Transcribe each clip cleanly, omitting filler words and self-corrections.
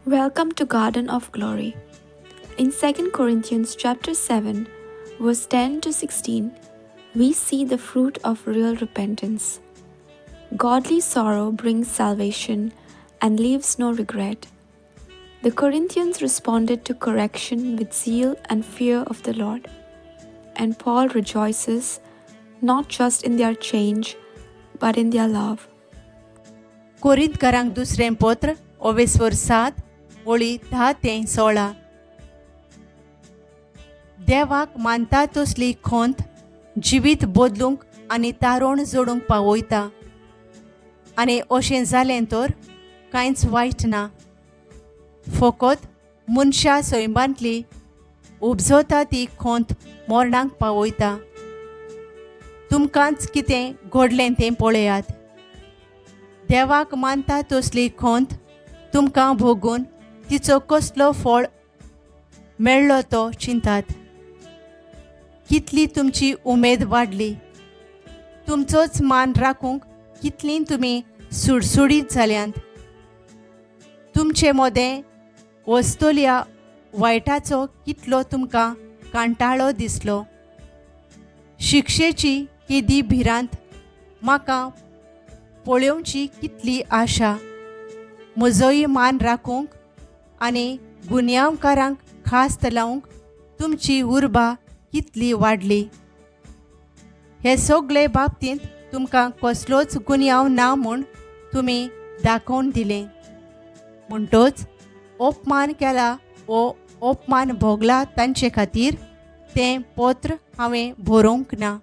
Welcome to Garden of Glory. In 2 Corinthians chapter 7, verse 10 to 16, we see the fruit of real repentance. Godly sorrow brings salvation and leaves no regret. The Corinthians responded to correction with zeal and fear of the Lord. And Paul rejoices not just in their change, but in their love. कोरिंतकारांक दुसरें पत्र 7 ओळी 10 ते 16. देवाक मानता तसली खोंत जिवीत बदलूंक आनी तारोण जोडूंक पावयता. आनी अशें जालें तर कांयच वायट ना. फकत मनशा सैमांतली उपजता ती खोंत मरणाक पावयता. तुमकांच कितें घडलें तें पळयात. देवाक मानता तसली खोंत तुमकां भोगून तिचो कसलो फळ मेळ्ळो तो चिंतात. कितली तुमची उमेद वाडली. तुमचोच मान राखूंक कितलीं तुमी सुडसुडीत जाल्यांत. तुमचे मोदें वस्तोल्या वायटाचो कितलो तुमकां कांटाळो दिसलो. शिक्षेची केदी भिरांत म्हाका पळोवची कितली आशा. म्हजोय मान राखूंक आनी गुन्यांवकारांक खास्त लावंक तुमची उर्बा कितली वाडली. हे सगळे बाबतींत तुमकां कसलोच गुन्यांव ना म्हूण तुमी दाखोवन दिलें. म्हणटच अपमान केला वो अपमान भोगला तांचे खातीर तें पत्र हांवें बरोवंक ना.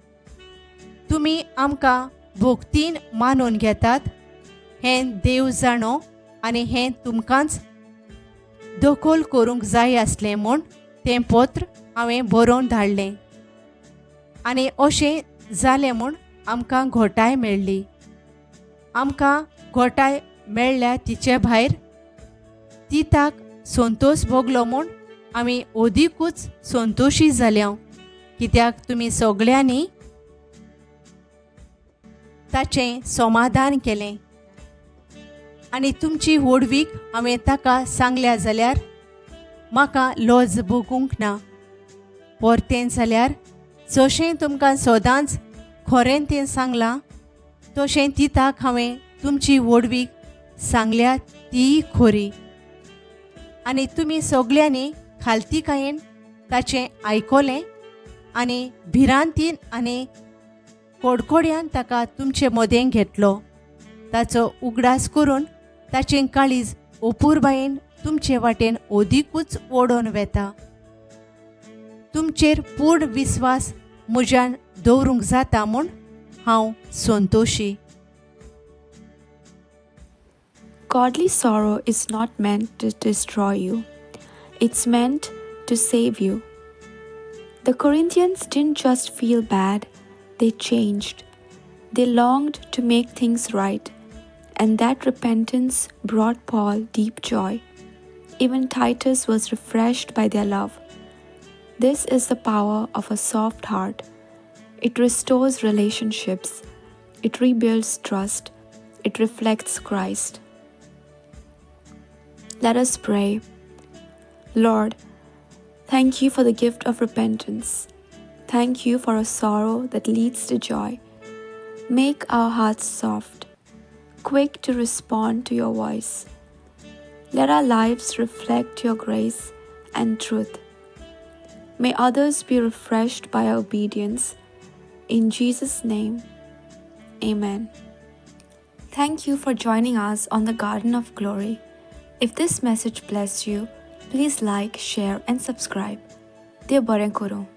तुमी आमकां भोगतीन मानून घेतात हें देव जाणो आनी हें तुमकांच दखल करूंक जाय आसलें म्हूण तें पत्र हांवें बरोवन धाडलें. आनी अशें जालें म्हूण आमकां घोटाय मेळ्ळी. आमकां घोटाय मेळ्ळ्या तिचे भायर तिताक संतोश भोगलो म्हूण आमी ओदीकूच संतोशी जाल्या. कित्याक तुमी सगळ्यांनी ताचें समाधान केलें. आनी तुमची होडवीक हांवें ताका सांगल्या जाल्यार म्हाका लज भोगूंक ना. परतें जाल्यार जशें तुमकां सदांच खरें तें सांगलां तशें तिताक हांवें तुमची होडवीक सांगल्या तीय खरी. आनी तुमी सगळ्यांनी खालतीकायेन ताचें आयकोलें आनी भिरांतीन आनी कडकड्यान ताका तुमचे मोदें घेतलो. ताचो उगडास करून ताचें काळीज अपुरबायेन तुमचे वाटेन ओदीकूच ओडोन वेता. तुमचेर पूर्ण विस्वास म्हज्यान दवरूंक जाता म्हूण हांव Santoshi. Godly sorrow is not meant to destroy you. It's meant to save you. The Corinthians didn't just feel bad, they changed. They longed to make things right, and that repentance brought Paul deep joy. Even Titus was refreshed by their love. This is the power of a soft heart. It restores relationships. It rebuilds trust. It reflects Christ. Let us pray. Lord, thank you for the gift of repentance. Thank you for a sorrow that leads to joy. Make our hearts soft, quick to respond to your voice. Let our lives reflect your grace and truth. May others be refreshed by our obedience. In Jesus' name, Amen. Thank you for joining us on the Garden of Glory. If this message blessed you, please like, share, and subscribe. Dear Baren Koro.